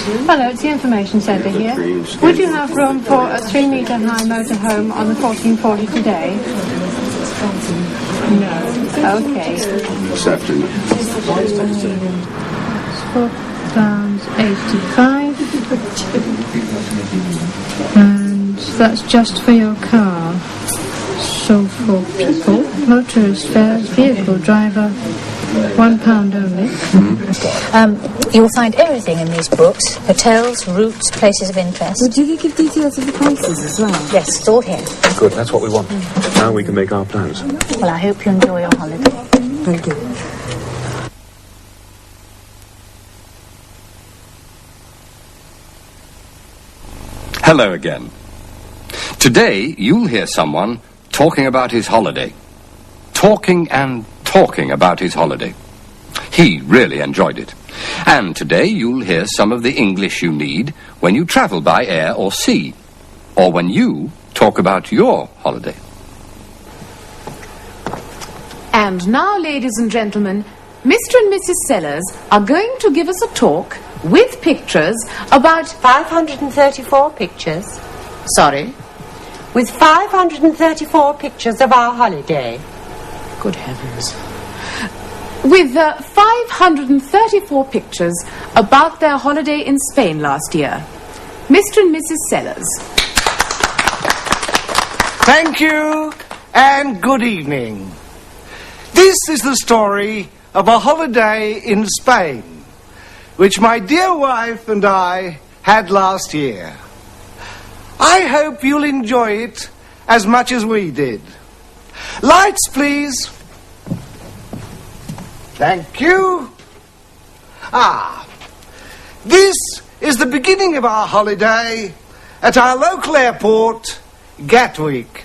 Hello, it's the information centre here. Would you have room for a 3-metre high motorhome on the 1440 today? No. Okay. This afternoon. £4.85. And that's just for your car. So for people, motorist fares, vehicle driver, £1 only. You'll find everything in these books. Hotels, routes, places of interest. Well, do they give details of the prices as well? Yes, it's all here. Good, that's what we want. Now we can make our plans. Well, I hope you enjoy your holiday. Thank you. Hello again. Today, you'll hear someone talking about his holiday. Talking and talking about his holiday. He really enjoyed it. And today, you'll hear some of the English you need when you travel by air or sea, or when you talk about your holiday. And now, ladies and gentlemen, Mr. and Mrs. Sellers are going to give us a talk with pictures about 534 pictures. Sorry? With 534 pictures of our holiday. Good heavens. With 534 pictures about their holiday in Spain last year. Mr. and Mrs. Sellers. Thank you, and good evening. This is the story of a holiday in Spain, which my dear wife and I had last year. I hope you'll enjoy it as much as we did. Lights, please. Thank you. This is the beginning of our holiday at our local airport, Gatwick.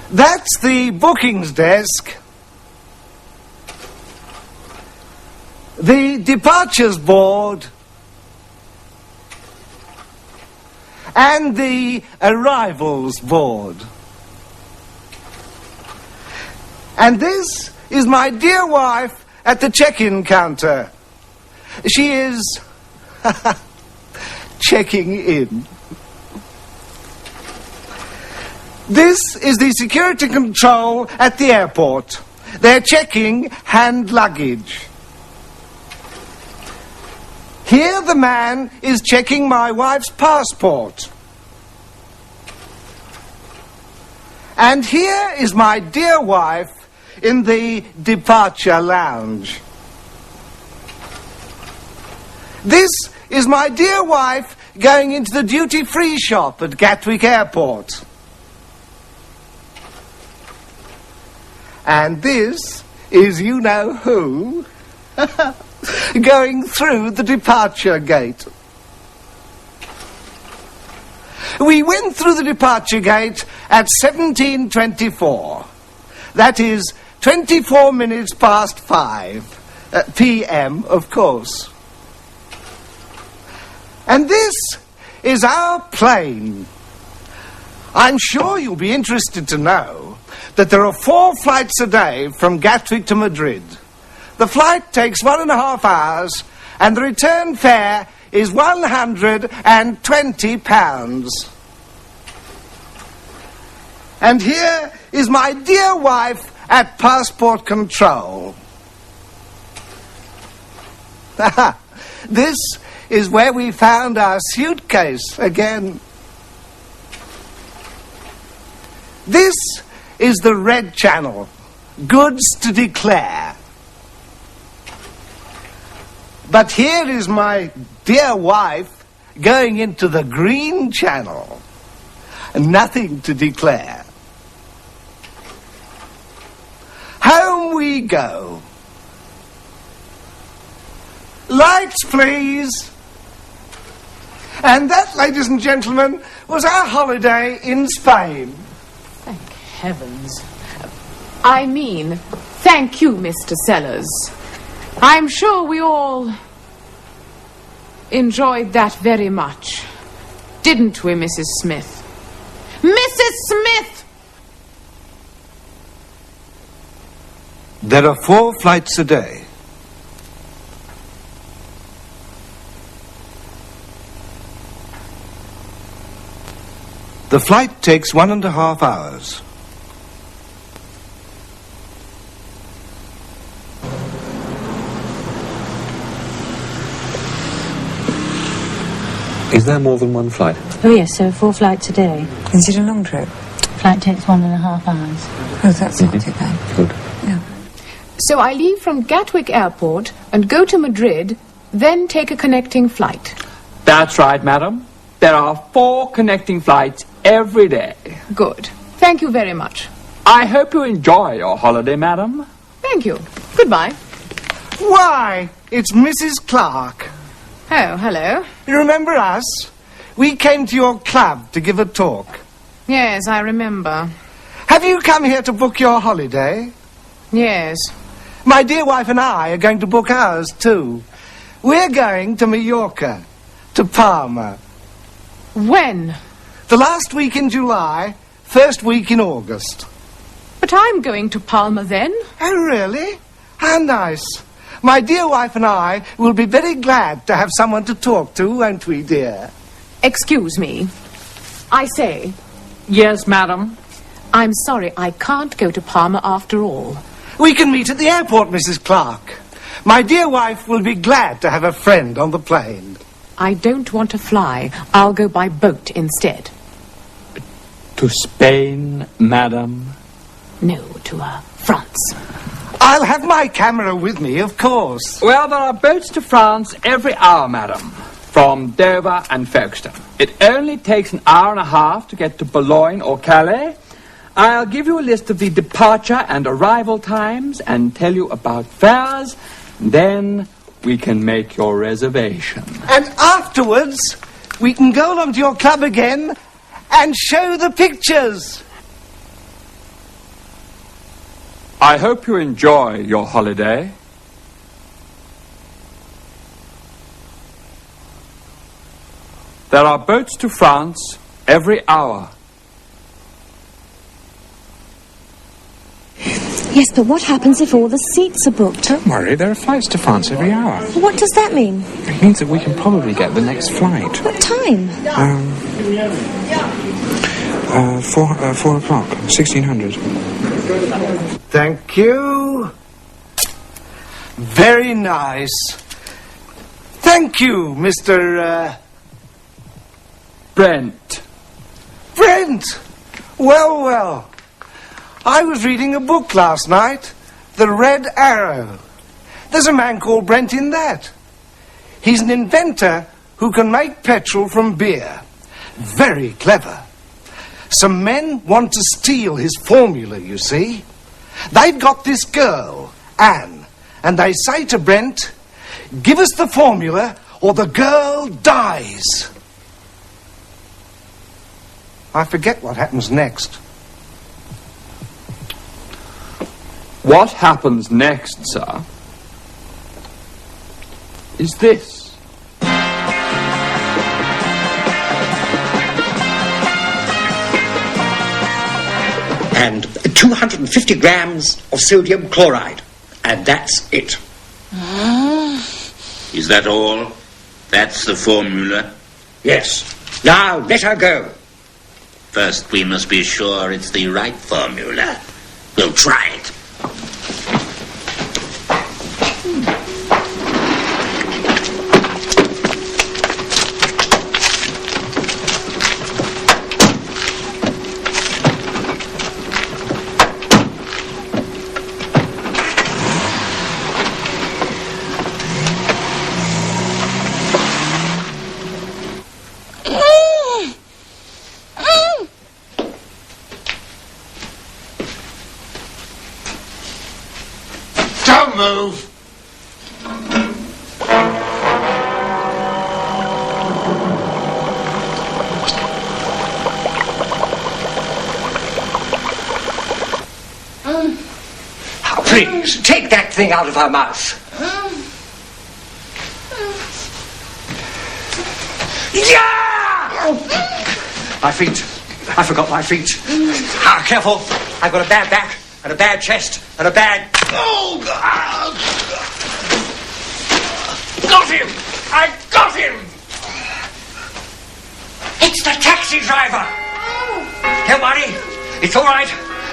That's the bookings desk. The departures board. And the arrivals board. And this is my dear wife at the check-in counter. She is checking in. This is the security control at the airport. They're checking hand luggage. Here the man is checking my wife's passport. And here is my dear wife in the departure lounge. This is my dear wife going into the duty-free shop at Gatwick Airport. And this is you-know-who going through the departure gate. We went through the departure gate at 17:24. That is 24 minutes past 5 p.m., of course. And this is our plane. I'm sure you'll be interested to know that there are 4 flights a day from Gatwick to Madrid. The flight takes 1.5 hours, and the return fare is £120. And here is my dear wife at passport control. This is where we found our suitcase again. This is the red channel, goods to declare. But here is my dear wife going into the green channel. Nothing to declare. Home we go. Lights, please. And that, ladies and gentlemen, was our holiday in Spain. Thank heavens. I mean, thank you, Mr. Sellers. I'm sure we all enjoyed that very much. Didn't we, Mrs. Smith? Mrs. Smith! There are 4 flights a day. The flight takes 1.5 hours. Is there more than one flight? Oh yes, there are 4 flights a day. Is it a long trip? Flight takes 1.5 hours. Oh, that's not too bad. Good. Yeah. So I leave from Gatwick Airport and go to Madrid, then take a connecting flight. That's right, madam. There are 4 connecting flights every day. Good. Thank you very much. I hope you enjoy your holiday, madam. Thank you. Goodbye. Why, it's Mrs. Clark. Oh, hello. You remember us? We came to your club to give a talk. Yes, I remember. Have you come here to book your holiday? Yes. My dear wife and I are going to book ours too. We're going to Mallorca, to Palma. When? The last week in July, first week in August. But I'm going to Palma then. Oh, really? How nice. My dear wife and I will be very glad to have someone to talk to, won't we, dear? Excuse me. I say, Yes, madam. I'm sorry, I can't go to Palma after all. We can meet at the airport, Mrs. Clark. My dear wife will be glad to have a friend on the plane. I don't want to fly. I'll go by boat instead. To Spain, madam. No, to France. I'll have my camera with me, of course. Well, there are boats to France every hour, madam. From Dover and Folkestone. It only takes an hour and a half to get to Boulogne or Calais. I'll give you a list of the departure and arrival times and tell you about fares. Then we can make your reservation. And afterwards, we can go along to your club again and show the pictures. I hope you enjoy your holiday. There are boats to France every hour. Yes, but what happens if all the seats are booked? Don't worry, there are flights to France every hour. What does that mean? It means that we can probably get the next flight. What time? 4 o'clock, 1600. Thank you. Very nice. Thank you, Mr. Brent. Brent! Well, well. I was reading a book last night, The Red Arrow. There's a man called Brent in that. He's an inventor who can make petrol from beer. Very clever. Some men want to steal his formula, you see. They've got this girl, Anne, and they say to Brent, "Give us the formula or the girl dies." I forget what happens next. What happens next, sir, is this. And 250 grams of sodium chloride. And that's it. Is that all? That's the formula? Yes. Now, let her go. First, we must be sure it's the right formula. We'll try it. Don't move. Please, take that thing out of her mouth. Yeah! My feet. I forgot my feet. Ah, careful. I've got a bad back, and a bad chest, and a bad... Oh, God! Got him! I got him! It's the taxi driver! worry. It's all right.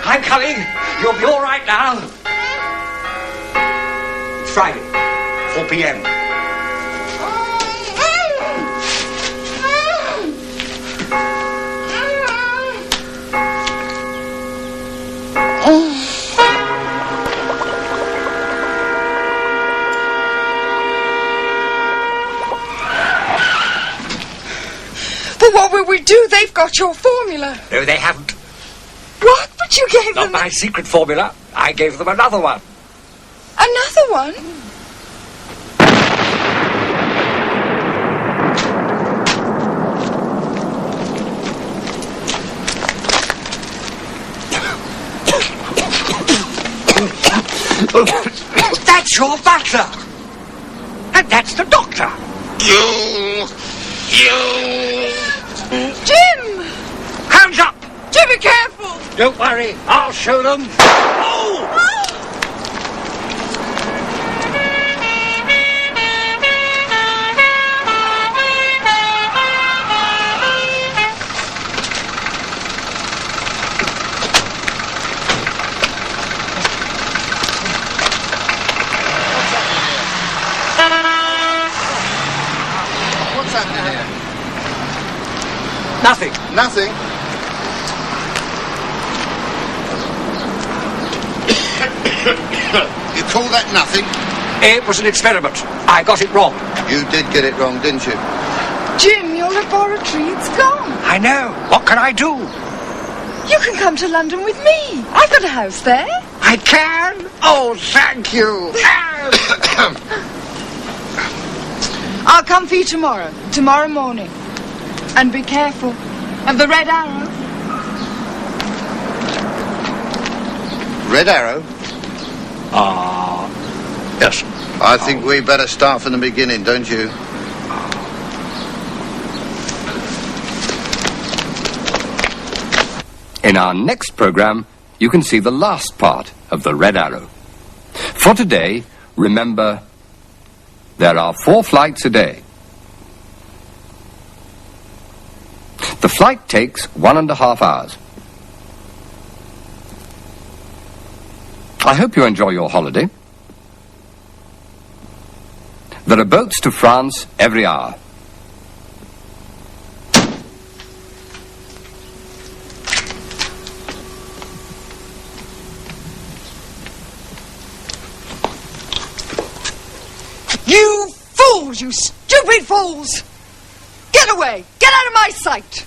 I'm coming. You'll be all right now. It's Friday, 4 p.m. But what will we do? They've got your formula. No, they haven't. What? But you gave Not them... my secret formula. I gave them another one. Another one? That's your butler. And that's the doctor. Jim! Hands up! Jim, be careful! Don't worry, I'll show them. Oh! What's happening here? Nothing. Nothing? You call that nothing? It was an experiment. I got it wrong. You did get it wrong, didn't you? Jim, your laboratory, it's gone. I know. What can I do? You can come to London with me. I've got a house there. I can? Oh, thank you. I'll come for you tomorrow morning. And be careful of the Red Arrow. Red Arrow? Yes. I think we better start from the beginning, don't you? In our next program, you can see the last part of the Red Arrow. For today, remember, there are 4 flights a day. The flight takes 1.5 hours. I hope you enjoy your holiday. There are boats to France every hour. You fools! You stupid fools! Get away! Get out of my sight!